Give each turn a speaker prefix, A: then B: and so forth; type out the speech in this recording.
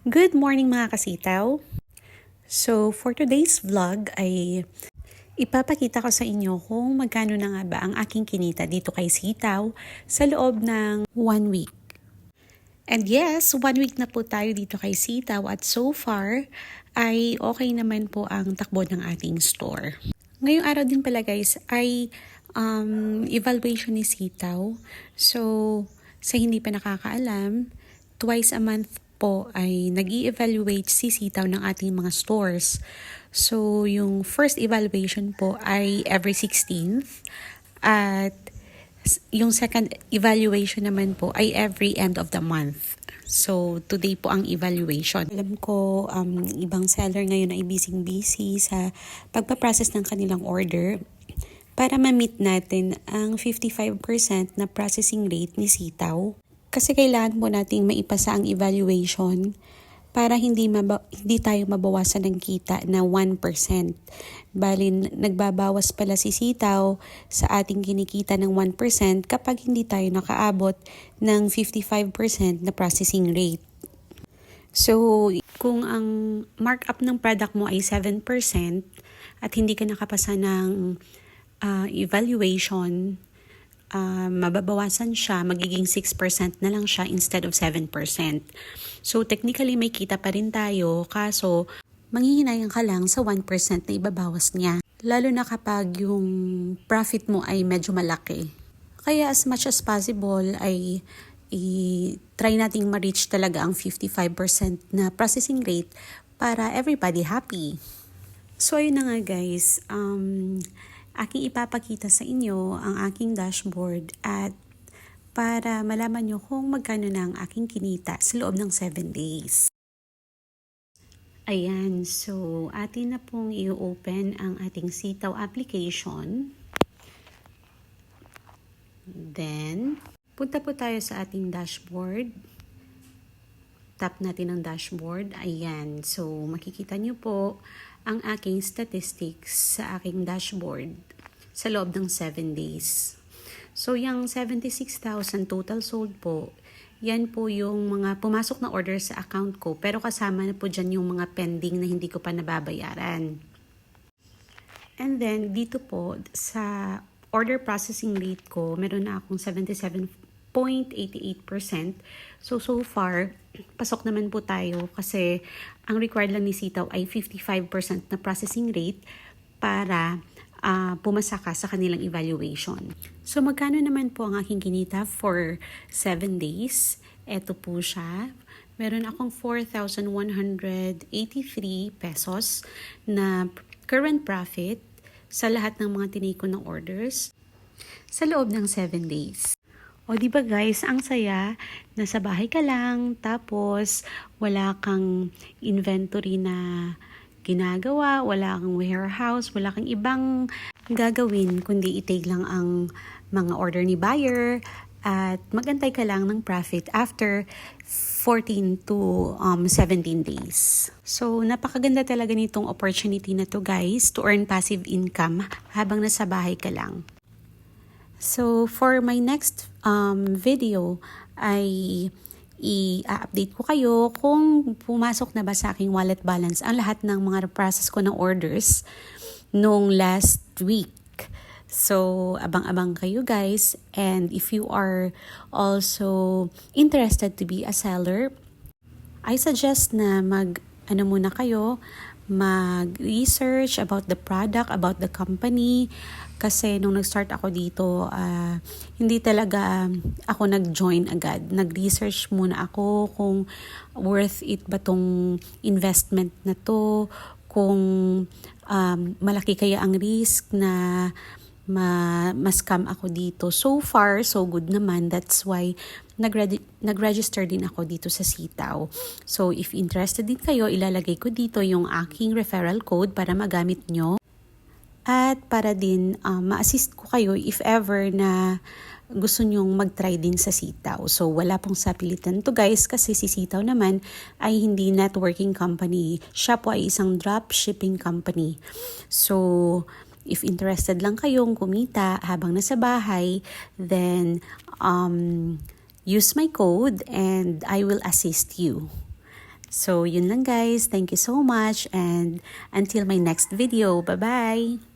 A: Good morning mga kasitaw! So for today's vlog ay ipapakita ko sa inyo kung magkano na nga ba ang aking kinita dito kay sitaw sa loob ng 1 week. And yes, 1 week na po tayo dito kay sitaw at so far ay okay naman po ang takbo ng ating store. Ngayong araw din pala guys ay evaluation ni sitaw. So sa hindi pa nakakaalam, twice a month po ay nag-i-evaluate si sitaw ng ating mga stores. So, yung first evaluation po ay every 16th at yung second evaluation naman po ay every end of the month. So, today po ang evaluation. Alam ko, ibang seller ngayon ay busy sa pagpaprocess ng kanilang order para ma-meet natin ang 55% na processing rate ni sitaw. Kasi kailangan po nating maipasa ang evaluation para hindi tayo mabawasan ng kita na 1%. Bali, nagbabawas pala si sitaw sa ating kinikita ng 1% kapag hindi tayo nakaabot ng 55% na processing rate. So, kung ang markup ng product mo ay 7% at hindi ka nakapasa ng evaluation, mababawasan siya, magiging 6% na lang siya instead of 7%. So technically may kita pa rin tayo, kaso manghihinayang ka lang sa 1% na ibabawas niya. Lalo na kapag yung profit mo ay medyo malaki. Kaya as much as possible ay try nating ma-reach talaga ang 55% na processing rate para everybody happy. So ayun na nga guys, aking ipapakita sa inyo ang aking dashboard at para malaman nyo kung magkano na ang aking kinita sa loob ng 7 days. Ayan, so atin na pong i-open ang ating sitaw application. Then, punta po tayo sa ating dashboard. Tap natin ang dashboard. Ayan, so makikita nyo po ang aking statistics sa aking dashboard sa loob ng 7 days. So, yung 76,000 total sold po, yan po yung mga pumasok na order sa account ko, pero kasama na po dyan yung mga pending na hindi ko pa nababayaran. And then, dito po, sa order processing rate ko, meron na akong 77.88%. So far, pasok naman po tayo kasi ang required lang ni sitaw ay 55% na processing rate para pumasa ka sa kanilang evaluation. So magkano naman po ang aking kinita for 7 days? Ito po siya. Meron akong 4,183 pesos na current profit sa lahat ng mga tinake ko ng orders sa loob ng 7 days. O diba guys, ang saya, nasa bahay ka lang, tapos wala kang inventory na ginagawa, wala kang warehouse, wala kang ibang gagawin, kundi i-take lang ang mga order ni buyer at magantay ka lang ng profit after 14 to 17 days. So, napakaganda talaga nitong opportunity na to guys to earn passive income habang nasa bahay ka lang. So, for my next video ay i-update ko kayo kung pumasok na ba sa aking wallet balance ang lahat ng mga process ko ng orders nung last week. So, abang-abang kayo guys. And if you are also interested to be a seller, I suggest na muna kayo, mag-research about the product, about the company. Kasi nung nag-start ako dito, hindi talaga ako nag-join agad. Nag-research muna ako kung worth it ba tong investment na to, kung malaki kaya ang risk na ma-scam ako dito. So far, so good naman. That's why nag-register din ako dito sa sitaw. So if interested din kayo, ilalagay ko dito yung aking referral code para magamit nyo. At para din ma-assist ko kayo if ever na gusto nyong mag-try din sa sitaw. So wala pong sapilitan to guys kasi si sitaw naman ay hindi networking company. Siya po ay isang drop shipping company. So if interested lang kayong kumita habang nasa bahay, then use my code and I will assist you. So, yun lang guys. Thank you so much and until my next video. Bye-bye!